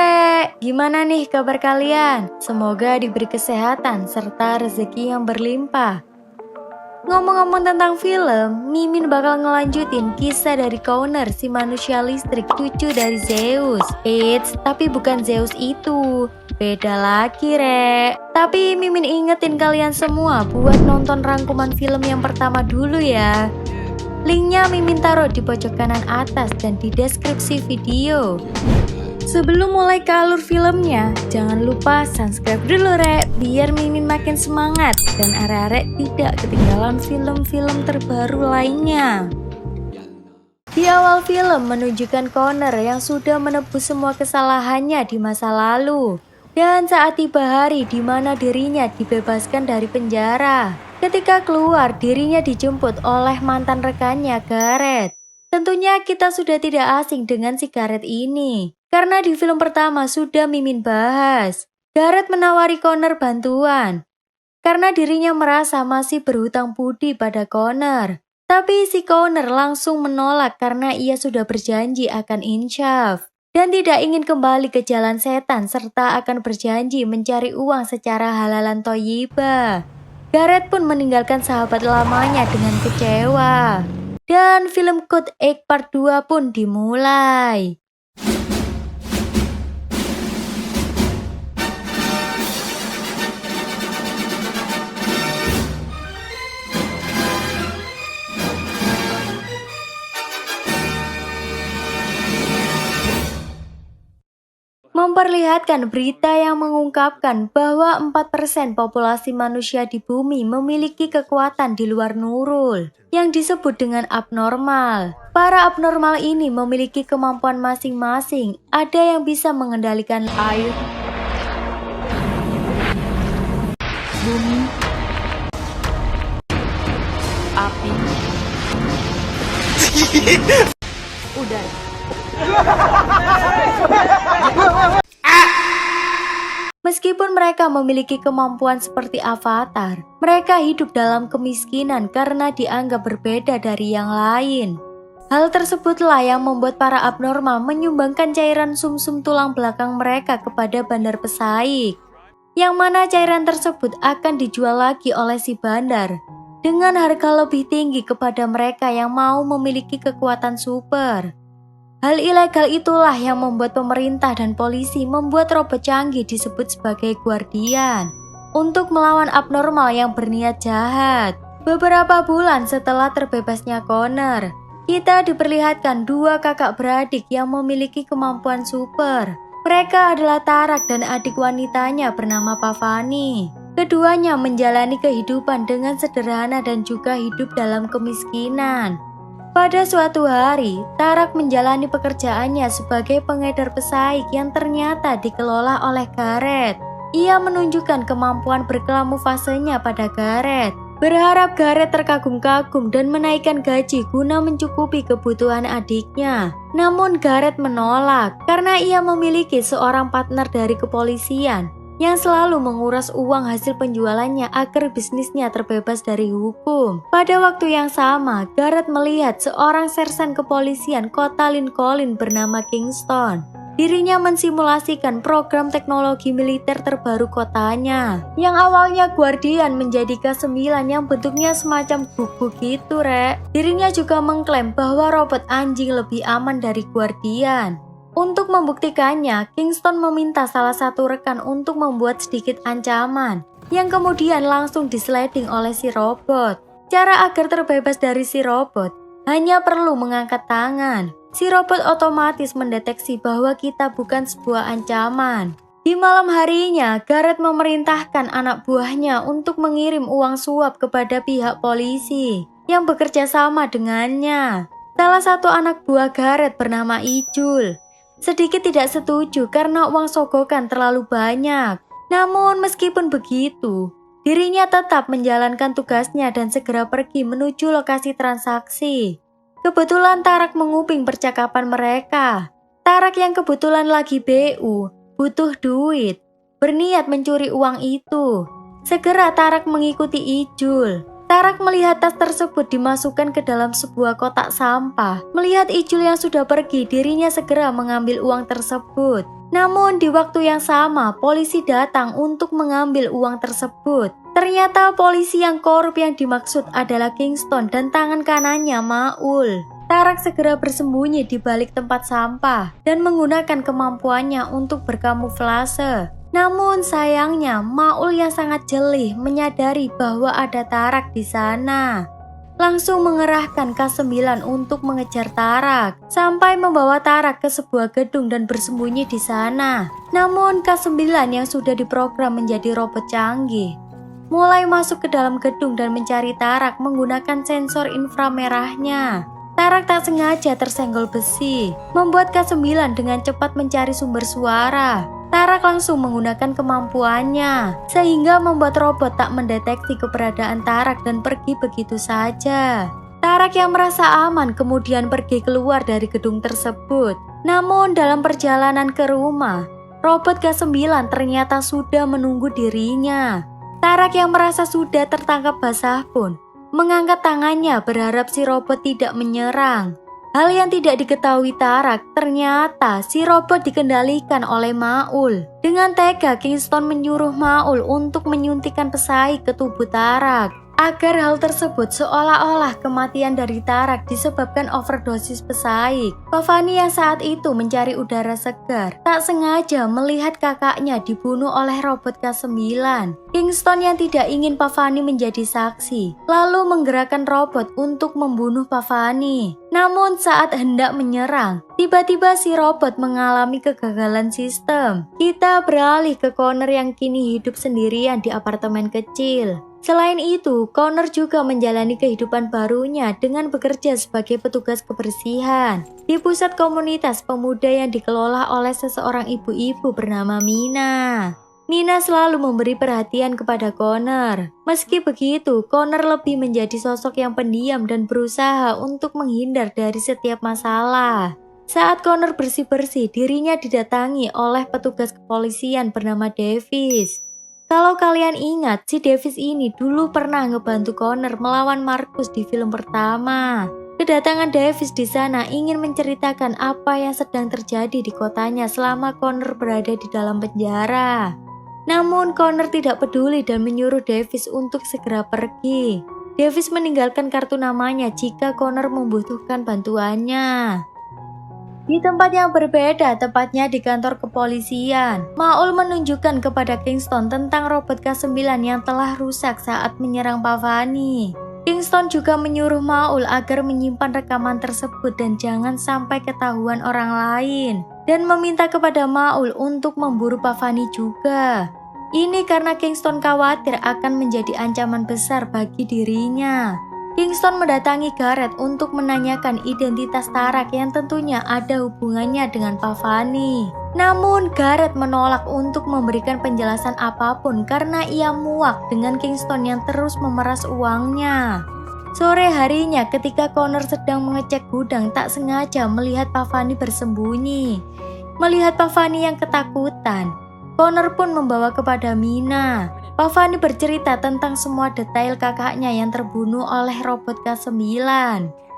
Rek, gimana nih kabar kalian? Semoga diberi kesehatan serta rezeki yang berlimpah. Ngomong-ngomong tentang film, Mimin bakal ngelanjutin kisah dari Connor, si manusia listrik cucu dari Zeus. Eits, tapi bukan Zeus itu. Beda lagi, Rek. Tapi Mimin ingetin kalian semua buat nonton rangkuman film yang pertama dulu ya. Linknya Mimin taruh di pojok kanan atas dan di deskripsi video. Sebelum mulai ke alur filmnya, jangan lupa subscribe dulu Rek, biar Mimin makin semangat dan arek-arek tidak ketinggalan film-film terbaru lainnya. Di awal film menunjukkan Connor yang sudah menebus semua kesalahannya di masa lalu. Dan saat tiba hari di mana dirinya dibebaskan dari penjara. Ketika keluar, dirinya dijemput oleh mantan rekannya Gareth. Tentunya kita sudah tidak asing dengan si Gareth ini. Karena di film pertama sudah Mimin bahas. Gareth menawari Connor bantuan. Karena dirinya merasa masih berhutang budi pada Connor. Tapi si Connor langsung menolak karena ia sudah berjanji akan insyaf. Dan tidak ingin kembali ke jalan setan serta akan berjanji mencari uang secara halalan thayyibah. Gareth pun meninggalkan sahabat lamanya dengan kecewa. Dan film Code Egg Part 2 pun dimulai. Memperlihatkan berita yang mengungkapkan bahwa 4% populasi manusia di bumi memiliki kekuatan di luar Nurul yang disebut dengan abnormal. Para abnormal ini memiliki kemampuan masing-masing. Ada yang bisa mengendalikan air, bumi, api, udara. Meskipun mereka memiliki kemampuan seperti avatar, mereka hidup dalam kemiskinan karena dianggap berbeda dari yang lain. Hal tersebutlah yang membuat para abnormal menyumbangkan cairan sumsum tulang belakang mereka kepada bandar pesaing, yang mana cairan tersebut akan dijual lagi oleh si bandar dengan harga lebih tinggi kepada mereka yang mau memiliki kekuatan super. Hal ilegal itulah yang membuat pemerintah dan polisi membuat robot canggih disebut sebagai guardian untuk melawan abnormal yang berniat jahat. Beberapa bulan setelah terbebasnya Connor, kita diperlihatkan dua kakak beradik yang memiliki kemampuan super. Mereka adalah Tarak dan adik wanitanya bernama Pavani. Keduanya menjalani kehidupan dengan sederhana dan juga hidup dalam kemiskinan. Pada suatu hari, Tarak menjalani pekerjaannya sebagai pengedar pesaing yang ternyata dikelola oleh Gareth. Ia menunjukkan kemampuan berkamuflasenya pada Gareth, berharap Gareth terkagum-kagum dan menaikkan gaji guna mencukupi kebutuhan adiknya. Namun Gareth menolak karena ia memiliki seorang partner dari kepolisian yang selalu menguras uang hasil penjualannya agar bisnisnya terbebas dari hukum. Pada waktu yang sama, Gareth melihat seorang sersan kepolisian kota Lincoln bernama Kingston. Dirinya mensimulasikan program teknologi militer terbaru kotanya, yang awalnya Guardian menjadi K9 yang bentuknya semacam buku gitu, Rek. Dirinya juga mengklaim bahwa robot anjing lebih aman dari Guardian. Untuk membuktikannya, Kingston meminta salah satu rekan untuk membuat sedikit ancaman, yang kemudian langsung disliding oleh si robot. Cara agar terbebas dari si robot, hanya perlu mengangkat tangan. Si robot otomatis mendeteksi bahwa kita bukan sebuah ancaman. Di malam harinya, Gareth memerintahkan anak buahnya untuk mengirim uang suap kepada pihak polisi yang bekerja sama dengannya. Salah satu anak buah Gareth bernama Ijul sedikit tidak setuju karena uang sogokan terlalu banyak. Namun meskipun begitu, dirinya tetap menjalankan tugasnya dan segera pergi menuju lokasi transaksi. Kebetulan Tarak menguping percakapan mereka. Tarak yang kebetulan lagi BU, butuh duit, berniat mencuri uang itu. Segera Tarak mengikuti Ijul. Tarak Tarak melihat tas tersebut dimasukkan ke dalam sebuah kotak sampah. Melihat Ijul yang sudah pergi, dirinya segera mengambil uang tersebut. Namun di waktu yang sama, polisi datang untuk mengambil uang tersebut. Ternyata polisi yang korup yang dimaksud adalah Kingston dan tangan kanannya Maul. Tarak segera bersembunyi di balik tempat sampah dan menggunakan kemampuannya untuk berkamuflase. Namun sayangnya Maul yang sangat jeli menyadari bahwa ada Tarak di sana. Langsung mengerahkan K9 untuk mengejar Tarak sampai membawa Tarak ke sebuah gedung dan bersembunyi di sana. Namun K9 yang sudah diprogram menjadi robot canggih mulai masuk ke dalam gedung dan mencari Tarak menggunakan sensor inframerahnya. Tarak tak sengaja tersenggol besi, membuat K9 dengan cepat mencari sumber suara. Tarak langsung menggunakan kemampuannya, sehingga membuat robot tak mendeteksi keberadaan Tarak dan pergi begitu saja. Tarak yang merasa aman kemudian pergi keluar dari gedung tersebut. Namun dalam perjalanan ke rumah, robot K9 ternyata sudah menunggu dirinya. Tarak yang merasa sudah tertangkap basah pun mengangkat tangannya berharap si robot tidak menyerang. Hal yang tidak diketahui Tarak, ternyata si robot dikendalikan oleh Maul. Dengan tega, Kingston menyuruh Maul untuk menyuntikkan pesaik ke tubuh Tarak. Agar hal tersebut seolah-olah kematian dari Tarak disebabkan overdosis pesaik. Pavani yang saat itu mencari udara segar, tak sengaja melihat kakaknya dibunuh oleh robot K9. Kingston yang tidak ingin Pavani menjadi saksi, lalu menggerakkan robot untuk membunuh Pavani. Namun saat hendak menyerang, tiba-tiba si robot mengalami kegagalan sistem. Kita beralih ke Connor yang kini hidup sendirian di apartemen kecil. Selain itu, Connor juga menjalani kehidupan barunya dengan bekerja sebagai petugas kebersihan di pusat komunitas pemuda yang dikelola oleh seseorang ibu-ibu bernama Mina. Mina selalu memberi perhatian kepada Connor. Meski begitu, Connor lebih menjadi sosok yang pendiam dan berusaha untuk menghindar dari setiap masalah. Saat Connor bersih-bersih, dirinya didatangi oleh petugas kepolisian bernama Davis. Kalau kalian ingat, si Davis ini dulu pernah ngebantu Connor melawan Marcus di film pertama. Kedatangan Davis di sana ingin menceritakan apa yang sedang terjadi di kotanya selama Connor berada di dalam penjara. Namun Connor tidak peduli dan menyuruh Davis untuk segera pergi. Davis meninggalkan kartu namanya jika Connor membutuhkan bantuannya. Di tempat yang berbeda, tepatnya di kantor kepolisian, Maul menunjukkan kepada Kingston tentang robot K9 yang telah rusak saat menyerang Pavani. Kingston juga menyuruh Maul agar menyimpan rekaman tersebut dan jangan sampai ketahuan orang lain, dan meminta kepada Maul untuk memburu Pavani juga. Ini karena Kingston khawatir akan menjadi ancaman besar bagi dirinya. Kingston mendatangi Garrett untuk menanyakan identitas Tarak yang tentunya ada hubungannya dengan Pavani. Namun Garrett menolak untuk memberikan penjelasan apapun karena ia muak dengan Kingston yang terus memeras uangnya. Sore harinya ketika Connor sedang mengecek gudang, tak sengaja melihat Pavani bersembunyi. Melihat Pavani yang ketakutan, Connor pun membawa kepada Mina. Pavani bercerita tentang semua detail kakaknya yang terbunuh oleh robot K9.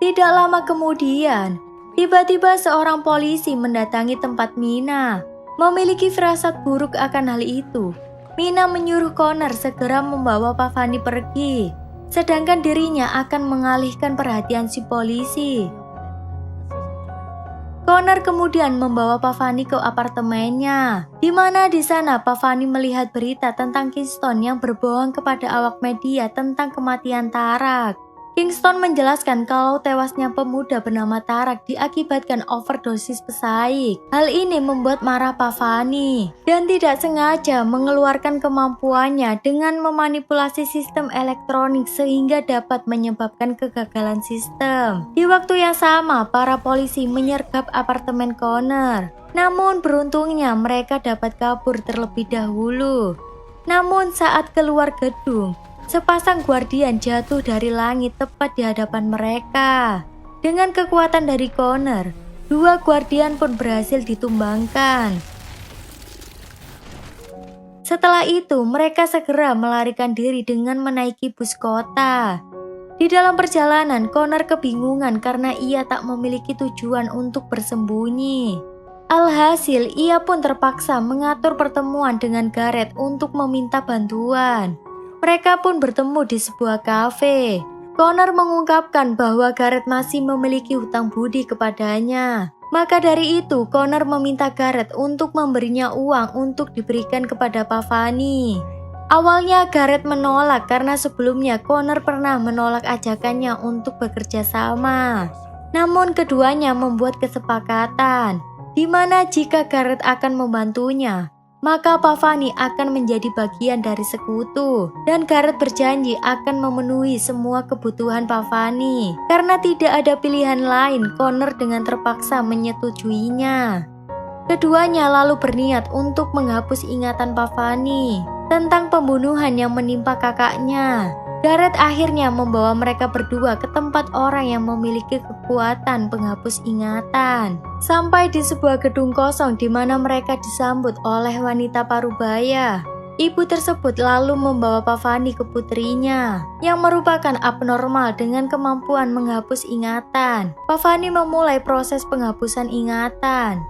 Tidak lama kemudian, tiba-tiba seorang polisi mendatangi tempat Mina. Memiliki firasat buruk akan hal itu, Mina menyuruh Connor segera membawa Pavani pergi, sedangkan dirinya akan mengalihkan perhatian si polisi. Connor kemudian membawa Pavani ke apartemennya, di mana di sana Pavani melihat berita tentang Kingston yang berbohong kepada awak media tentang kematian Tarak. Kingston menjelaskan kalau tewasnya pemuda bernama Tarak diakibatkan overdosis pesaik. Hal ini membuat marah Pavani dan tidak sengaja mengeluarkan kemampuannya dengan memanipulasi sistem elektronik sehingga dapat menyebabkan kegagalan sistem. Di waktu yang sama, para polisi menyergap apartemen Connor. Namun beruntungnya mereka dapat kabur terlebih dahulu. Namun saat keluar gedung, sepasang guardian jatuh dari langit tepat di hadapan mereka. Dengan kekuatan dari Connor, 2 guardian pun berhasil ditumbangkan. Setelah itu, mereka segera melarikan diri dengan menaiki bus kota. Di dalam perjalanan, Connor kebingungan karena ia tak memiliki tujuan untuk bersembunyi. Alhasil, ia pun terpaksa mengatur pertemuan dengan Gareth untuk meminta bantuan. Mereka pun bertemu di sebuah kafe. Connor mengungkapkan bahwa Gareth masih memiliki hutang budi kepadanya. Maka dari itu, Connor meminta Gareth untuk memberinya uang untuk diberikan kepada Pavani. Awalnya Gareth menolak karena sebelumnya Connor pernah menolak ajakannya untuk bekerja sama. Namun keduanya membuat kesepakatan, di mana jika Gareth akan membantunya, maka Pavani akan menjadi bagian dari sekutu, dan Gareth berjanji akan memenuhi semua kebutuhan Pavani. Karena tidak ada pilihan lain, Connor dengan terpaksa menyetujuinya. Keduanya lalu berniat untuk menghapus ingatan Pavani tentang pembunuhan yang menimpa kakaknya. Gareth akhirnya membawa mereka berdua ke tempat orang yang memiliki kekuatan penghapus ingatan. Sampai di sebuah gedung kosong di mana mereka disambut oleh wanita parubaya. Ibu tersebut lalu membawa Pavani ke putrinya, yang merupakan abnormal dengan kemampuan menghapus ingatan. Pavani memulai proses penghapusan ingatan.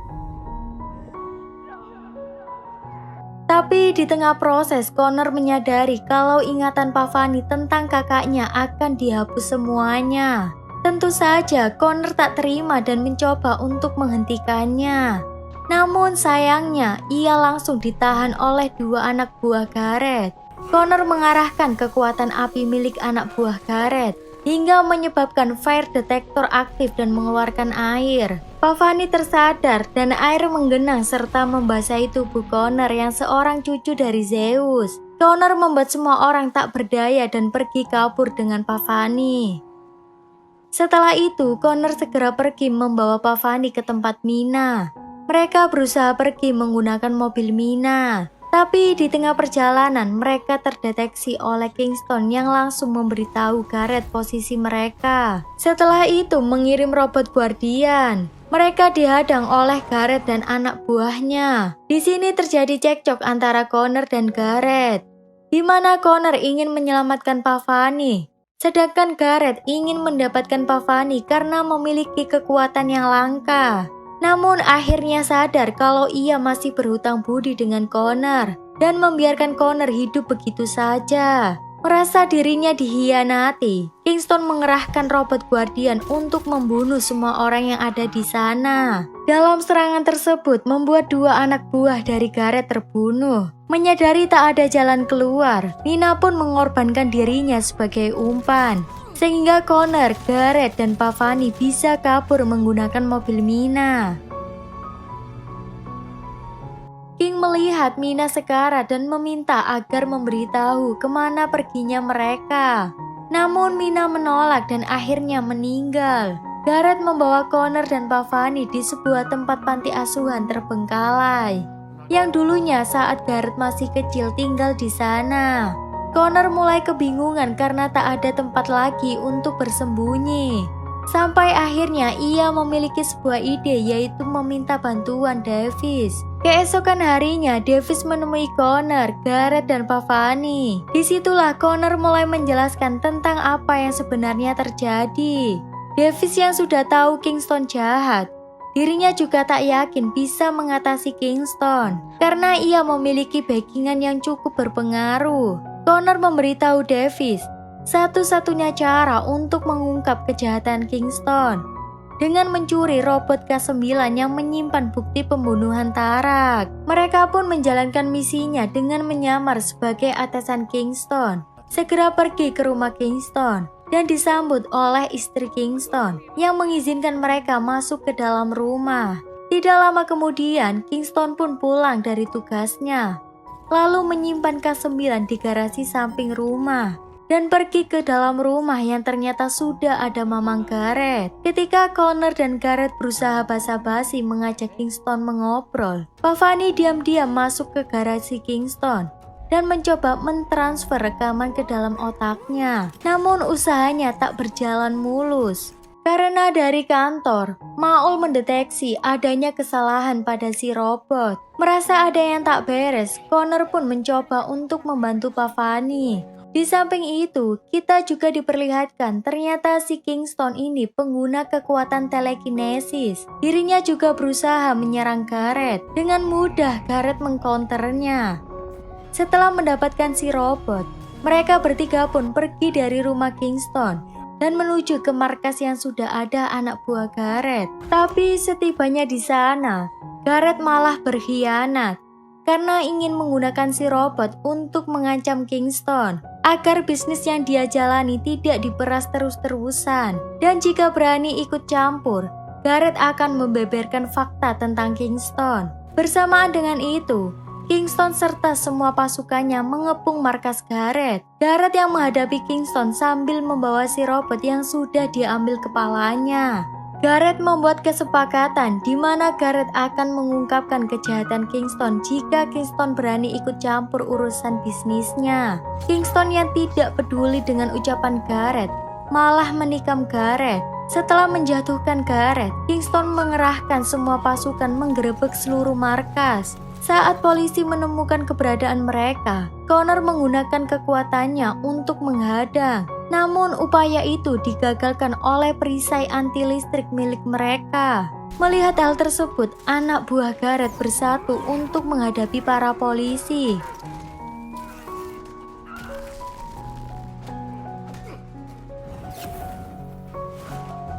Tapi di tengah proses, Connor menyadari kalau ingatan Pavani tentang kakaknya akan dihapus semuanya. Tentu saja Connor tak terima dan mencoba untuk menghentikannya. Namun sayangnya, ia langsung ditahan oleh dua anak buah Gareth. Connor mengarahkan kekuatan api milik anak buah Gareth hingga menyebabkan fire detector aktif dan mengeluarkan air. Pavani tersadar dan air menggenang serta membasahi tubuh Connor yang seorang cucu dari Zeus. Connor membuat semua orang tak berdaya dan pergi kabur dengan Pavani. Setelah itu, Connor segera pergi membawa Pavani ke tempat Mina. Mereka berusaha pergi menggunakan mobil Mina. Tapi di tengah perjalanan mereka terdeteksi oleh Kingston yang langsung memberitahu Gareth posisi mereka. Setelah itu mengirim robot guardian. Mereka dihadang oleh Gareth dan anak buahnya. Di sini terjadi cekcok antara Connor dan Gareth, di mana Connor ingin menyelamatkan Pavani, sedangkan Gareth ingin mendapatkan Pavani karena memiliki kekuatan yang langka. Namun akhirnya sadar kalau ia masih berhutang budi dengan Connor dan membiarkan Connor hidup begitu saja. Merasa dirinya dihianati, Kingston mengerahkan robot guardian untuk membunuh semua orang yang ada di sana. Dalam serangan tersebut membuat dua anak buah dari Gareth terbunuh. Menyadari tak ada jalan keluar, Mina pun mengorbankan dirinya sebagai umpan. Sehingga Connor, Gareth, dan Pavani bisa kabur menggunakan mobil Mina. King melihat Mina sekarat dan meminta agar memberitahu kemana perginya mereka. Namun Mina menolak dan akhirnya meninggal. Gareth membawa Connor dan Pavani di sebuah tempat panti asuhan terbengkalai, yang dulunya saat Gareth masih kecil tinggal di sana. Connor mulai kebingungan karena tak ada tempat lagi untuk bersembunyi. Sampai akhirnya ia memiliki sebuah ide, yaitu meminta bantuan Davis. Keesokan harinya Davis menemui Connor, Gareth, dan Pavani. Disitulah Connor mulai menjelaskan tentang apa yang sebenarnya terjadi. Davis yang sudah tahu Kingston jahat, dirinya juga tak yakin bisa mengatasi Kingston karena ia memiliki backingan yang cukup berpengaruh. Connor memberitahu Davis satu-satunya cara untuk mengungkap kejahatan Kingston dengan mencuri robot K9 yang menyimpan bukti pembunuhan Tarak. Mereka pun menjalankan misinya dengan menyamar sebagai atasan Kingston. Segera pergi ke rumah Kingston dan disambut oleh istri Kingston yang mengizinkan mereka masuk ke dalam rumah. Tidak lama kemudian, Kingston pun pulang dari tugasnya, lalu menyimpan K9 di garasi samping rumah dan pergi ke dalam rumah yang ternyata sudah ada Mamang Gareth. Ketika Connor dan Gareth berusaha basa-basi mengajak Kingston mengobrol, Pavani diam-diam masuk ke garasi Kingston dan mencoba mentransfer rekaman ke dalam otaknya. Namun usahanya tak berjalan mulus. Karena dari kantor, Maul mendeteksi adanya kesalahan pada si robot. Merasa ada yang tak beres, Connor pun mencoba untuk membantu Pavani. Di samping itu, kita juga diperlihatkan ternyata si Kingston ini pengguna kekuatan telekinesis. Dirinya juga berusaha menyerang Gareth. Dengan mudah Gareth mengcounternya. Setelah mendapatkan si robot, mereka bertiga pun pergi dari rumah Kingston dan menuju ke markas yang sudah ada anak buah Gareth. Tapi setibanya di sana, Gareth malah berkhianat karena ingin menggunakan si robot untuk mengancam Kingston agar bisnis yang dia jalani tidak diperas terus-terusan. Dan jika berani ikut campur, Gareth akan membeberkan fakta tentang Kingston. Bersamaan dengan itu, Kingston serta semua pasukannya mengepung markas Gareth. Gareth yang menghadapi Kingston sambil membawa si robot yang sudah diambil kepalanya. Gareth membuat kesepakatan di mana Gareth akan mengungkapkan kejahatan Kingston jika Kingston berani ikut campur urusan bisnisnya. Kingston yang tidak peduli dengan ucapan Gareth malah menikam Gareth. Setelah menjatuhkan Gareth, Kingston mengerahkan semua pasukan menggerebek seluruh markas. Saat polisi menemukan keberadaan mereka, Connor menggunakan kekuatannya untuk menghadang. Namun upaya itu digagalkan oleh perisai anti listrik milik mereka. Melihat hal tersebut, anak buah Gareth bersatu untuk menghadapi para polisi.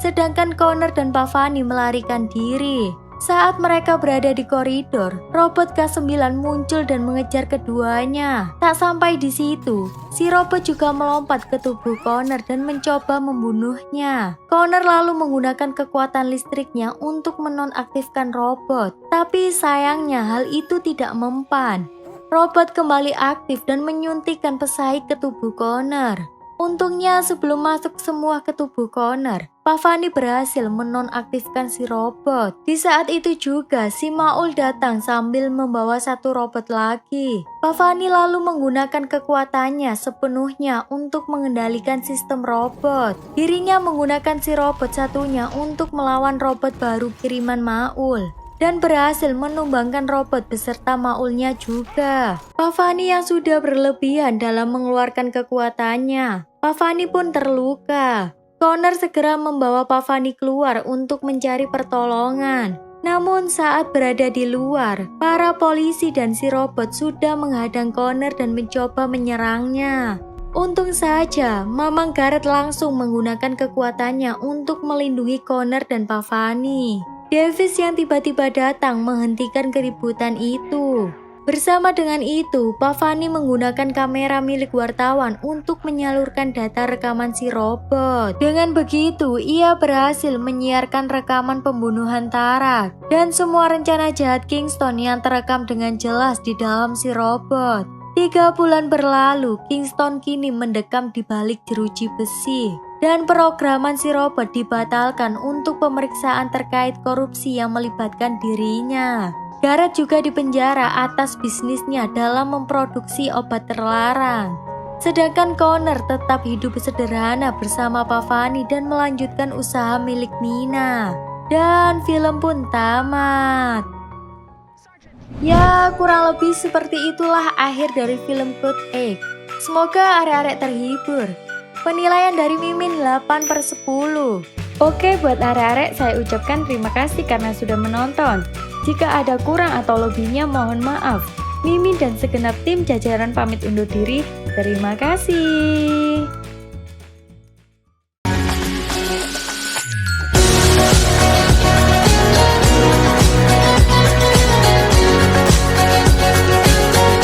Sedangkan Connor dan Pavani melarikan diri. Saat mereka berada di koridor, robot K9 muncul dan mengejar keduanya. Tak sampai di situ, si robot juga melompat ke tubuh Connor dan mencoba membunuhnya. Connor lalu menggunakan kekuatan listriknya untuk menonaktifkan robot. Tapi sayangnya hal itu tidak mempan. Robot kembali aktif dan menyuntikkan pesaik ke tubuh Connor. Untungnya sebelum masuk semua ke tubuh Connor, Pavani berhasil menonaktifkan si robot. Di saat itu juga si Maul datang sambil membawa satu robot lagi. Pavani lalu menggunakan kekuatannya sepenuhnya untuk mengendalikan sistem robot. Dirinya menggunakan si robot satunya untuk melawan robot baru kiriman Maul. Dan berhasil menumbangkan robot beserta Maulnya juga. Pavani yang sudah berlebihan dalam mengeluarkan kekuatannya. Pavani pun terluka. Connor segera membawa Pavani keluar untuk mencari pertolongan. Namun saat berada di luar, para polisi dan si robot sudah menghadang Connor dan mencoba menyerangnya. Untung saja, Mamang Gareth langsung menggunakan kekuatannya untuk melindungi Connor dan Pavani. Davis yang tiba-tiba datang menghentikan keributan itu. Bersama dengan itu, Pavani menggunakan kamera milik wartawan untuk menyalurkan data rekaman si robot. Dengan begitu, ia berhasil menyiarkan rekaman pembunuhan Tarak dan semua rencana jahat Kingston yang terekam dengan jelas di dalam si robot. 3 bulan berlalu, Kingston kini mendekam di balik jeruji besi. Dan programan si robot dibatalkan untuk pemeriksaan terkait korupsi yang melibatkan dirinya. Gareth juga dipenjara atas bisnisnya dalam memproduksi obat terlarang. Sedangkan Connor tetap hidup sederhana bersama Pavani dan melanjutkan usaha milik Nina. Dan film pun tamat. Ya, kurang lebih seperti itulah akhir dari film Code Egg. Semoga arek-arek terhibur. Penilaian dari Mimin 8/10. Oke, buat arek-arek saya ucapkan terima kasih karena sudah menonton. Jika ada kurang atau lebihnya mohon maaf. Mimin dan segenap tim jajaran pamit undur diri. Terima kasih.